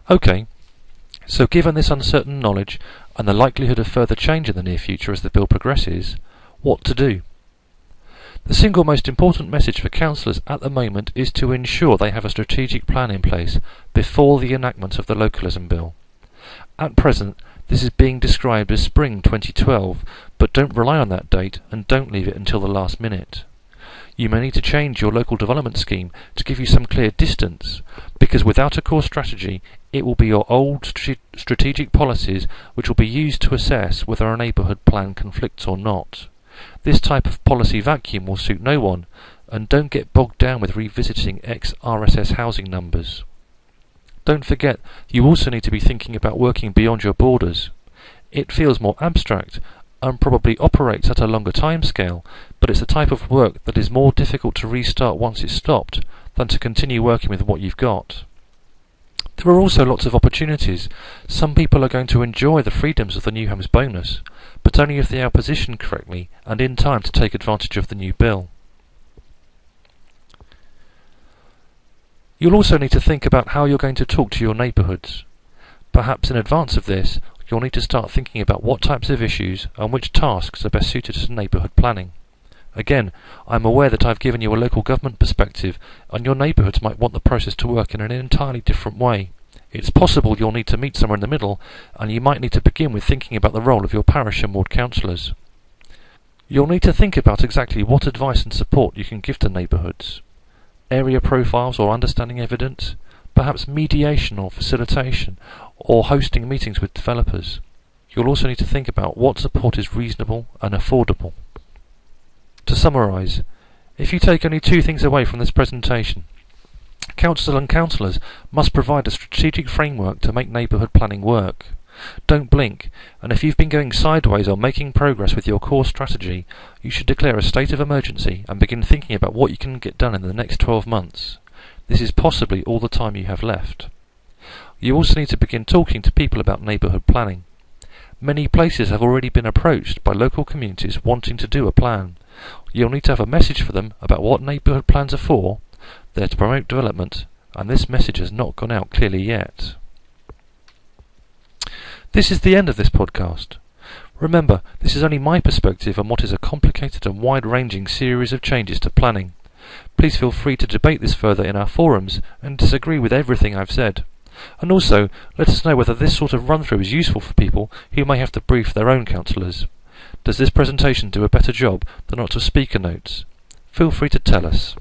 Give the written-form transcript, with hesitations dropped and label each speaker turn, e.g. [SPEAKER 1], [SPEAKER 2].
[SPEAKER 1] OK, so given this uncertain knowledge and the likelihood of further change in the near future as the bill progresses, what to do? The single most important message for councillors at the moment is to ensure they have a strategic plan in place before the enactment of the localism bill. At present, this is being described as spring 2012, but don't rely on that date and don't leave it until the last minute. You may need to change your local development scheme to give you some clear distance, because without a core strategy, it will be your old strategic policies which will be used to assess whether a neighbourhood plan conflicts or not. This type of policy vacuum will suit no one, and don't get bogged down with revisiting ex-RSS housing numbers. Don't forget, you also need to be thinking about working beyond your borders. It feels more abstract and probably operates at a longer timescale, but it's the type of work that is more difficult to restart once it's stopped than to continue working with what you've got. There are also lots of opportunities. Some people are going to enjoy the freedoms of the New Homes bonus, but only if they are positioned correctly and in time to take advantage of the new bill. You'll also need to think about how you're going to talk to your neighbourhoods. Perhaps in advance of this, you'll need to start thinking about what types of issues and which tasks are best suited to neighbourhood planning. Again, I'm aware that I've given you a local government perspective, and your neighbourhoods might want the process to work in an entirely different way. It's possible you'll need to meet somewhere in the middle, and you might need to begin with thinking about the role of your parish and ward councillors. You'll need to think about exactly what advice and support you can give to neighbourhoods. Area profiles or understanding evidence, perhaps mediation or facilitation, or hosting meetings with developers. You'll also need to think about what support is reasonable and affordable. To summarise, if you take only two things away from this presentation, council and councillors must provide a strategic framework to make neighbourhood planning work. Don't blink, and if you've been going sideways or making progress with your core strategy, you should declare a state of emergency and begin thinking about what you can get done in the next 12 months. This is possibly all the time you have left. You also need to begin talking to people about neighbourhood planning. Many places have already been approached by local communities wanting to do a plan. You'll need to have a message for them about what neighbourhood plans are for. They're to promote development, and this message has not gone out clearly yet. This is the end of this podcast. Remember, this is only my perspective on what is a complicated and wide-ranging series of changes to planning. Please feel free to debate this further in our forums and disagree with everything I've said. And also, let us know whether this sort of run-through is useful for people who may have to brief their own councillors. Does this presentation do a better job than lots of speaker notes? Feel free to tell us.